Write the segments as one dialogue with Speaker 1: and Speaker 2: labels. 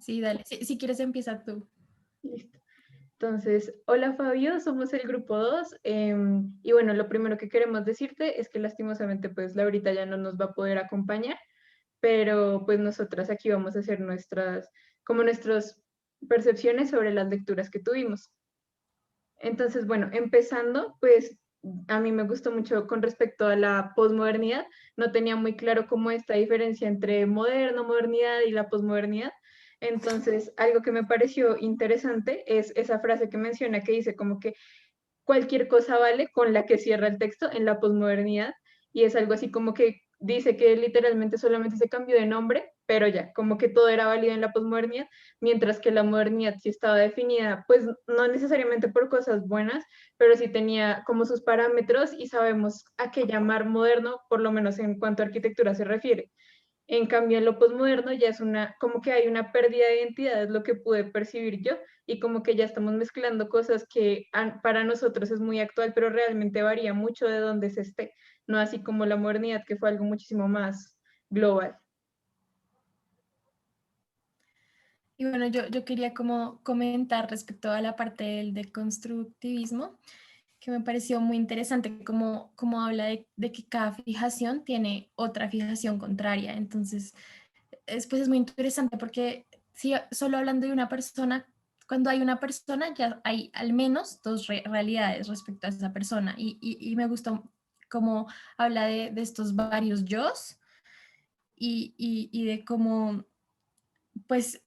Speaker 1: Sí, dale. Si quieres, empieza tú.
Speaker 2: Listo. Entonces, hola Fabio, somos el grupo 2 y bueno, lo primero que queremos decirte es que lastimosamente pues Laurita ya no nos va a poder acompañar, pero pues nosotras aquí vamos a hacer nuestras percepciones sobre las lecturas que tuvimos. Entonces, bueno, empezando, pues a mí me gustó mucho con respecto a la posmodernidad. No tenía muy claro cómo esta diferencia entre moderno, modernidad y la posmodernidad. Entonces, algo que me pareció interesante es esa frase que menciona que dice como que cualquier cosa vale con la que cierra el texto en la posmodernidad y es algo así como que dice que literalmente solamente se cambió de nombre, pero ya, como que todo era válido en la posmodernidad, mientras que la modernidad sí estaba definida, pues no necesariamente por cosas buenas, pero sí tenía como sus parámetros y sabemos a qué llamar moderno, por lo menos en cuanto a arquitectura se refiere. En cambio, en lo posmoderno ya es como que hay una pérdida de identidad, es lo que pude percibir yo, y como que ya estamos mezclando cosas que para nosotros es muy actual, pero realmente varía mucho de donde se esté, no así como la modernidad, que fue algo muchísimo más global.
Speaker 1: Y bueno, yo quería como comentar respecto a la parte del deconstructivismo, que me pareció muy interesante, como habla de que cada fijación tiene otra fijación contraria. Entonces, pues es muy interesante porque si solo hablando de una persona, cuando hay una persona ya hay al menos dos realidades respecto a esa persona. Y me gustó cómo habla de estos varios yos y de cómo, pues,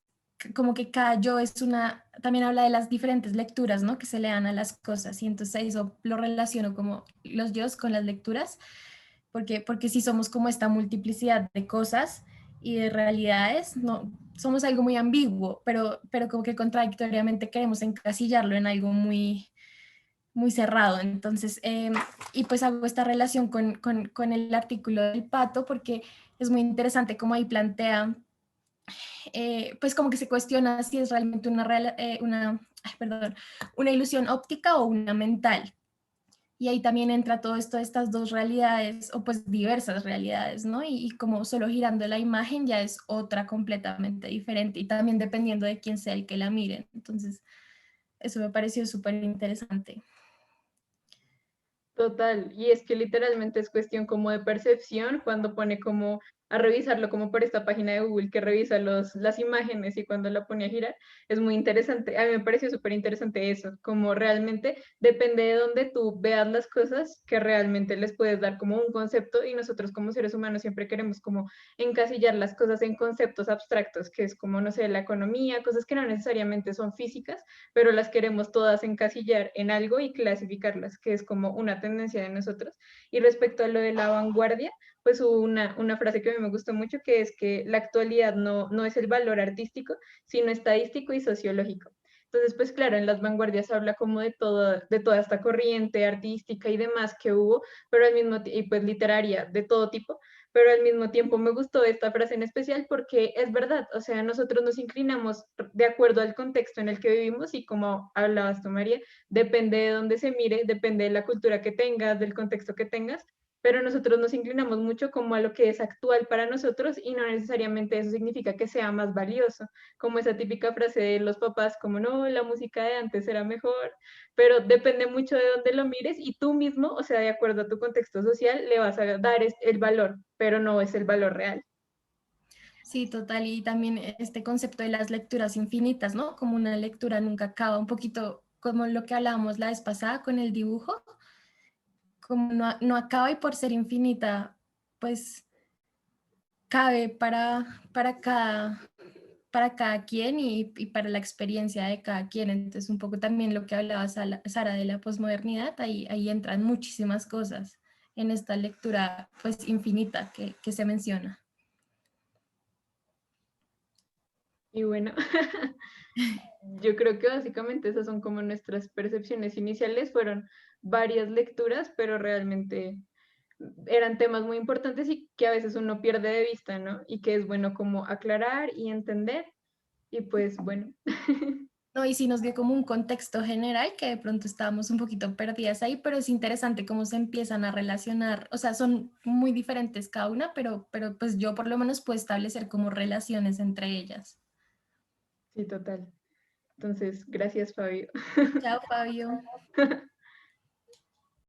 Speaker 1: como que cada yo es una, también habla de las diferentes lecturas, ¿no? Que se le dan a las cosas. Y entonces eso lo relaciono como los yos con las lecturas, porque si somos como esta multiplicidad de cosas y de realidades, no, somos algo muy ambiguo, pero como que contradictoriamente queremos encasillarlo en algo muy cerrado. Entonces, y pues hago esta relación con el artículo del pato porque es muy interesante como ahí plantea, pues como que se cuestiona si es realmente perdón, una ilusión óptica o una mental. Y ahí también entra todo esto de estas dos realidades, o pues diversas realidades, ¿no? Y como solo girando la imagen ya es otra completamente diferente y también dependiendo de quién sea el que la mire. Entonces, eso me pareció súper interesante.
Speaker 2: Total, y es que literalmente es cuestión como de percepción cuando pone como a revisarlo como por esta página de Google que revisa las imágenes y cuando la pone a girar, es muy interesante. A mí me pareció súper interesante eso, como realmente depende de donde tú veas las cosas que realmente les puedes dar como un concepto y nosotros como seres humanos siempre queremos como encasillar las cosas en conceptos abstractos, que es como, no sé, la economía, cosas que no necesariamente son físicas pero las queremos todas encasillar en algo y clasificarlas, que es como una tendencia de nosotros. Y respecto a lo de la vanguardia, pues hubo una frase que a mí me gustó mucho, que es que la actualidad no es el valor artístico, sino estadístico y sociológico. Entonces, pues claro, en las vanguardias habla como de toda esta corriente artística y demás que hubo, pero al mismo tiempo, y pues literaria de todo tipo, pero al mismo tiempo me gustó esta frase en especial porque es verdad, o sea, nosotros nos inclinamos de acuerdo al contexto en el que vivimos y como hablabas tú, María, depende de dónde se mire, depende de la cultura que tengas, del contexto que tengas, pero nosotros nos inclinamos mucho como a lo que es actual para nosotros y no necesariamente eso significa que sea más valioso, como esa típica frase de los papás, como no, la música de antes era mejor, pero depende mucho de dónde lo mires y tú mismo, o sea, de acuerdo a tu contexto social, le vas a dar el valor, pero no es el valor real.
Speaker 1: Sí, total. Y también este concepto de las lecturas infinitas, ¿no? Como una lectura nunca acaba, un poquito como lo que hablábamos la vez pasada con el dibujo, como no acaba y por ser infinita, pues cabe para cada quien y para la experiencia de cada quien. Entonces, un poco también lo que hablaba Sara de la posmodernidad, ahí entran muchísimas cosas en esta lectura pues infinita que se menciona.
Speaker 2: Y bueno, yo creo que básicamente esas son como nuestras percepciones iniciales, fueron varias lecturas, pero realmente eran temas muy importantes y que a veces uno pierde de vista, ¿no? Y que es bueno como aclarar y entender. Y pues bueno,
Speaker 1: No, y sí nos dio como un contexto general que de pronto estábamos un poquito perdidas ahí, pero es interesante cómo se empiezan a relacionar, o sea, son muy diferentes cada una, pero pues yo por lo menos puedo establecer como relaciones entre ellas.
Speaker 2: Sí, total. Entonces, gracias, Fabio.
Speaker 1: Chao, Fabio.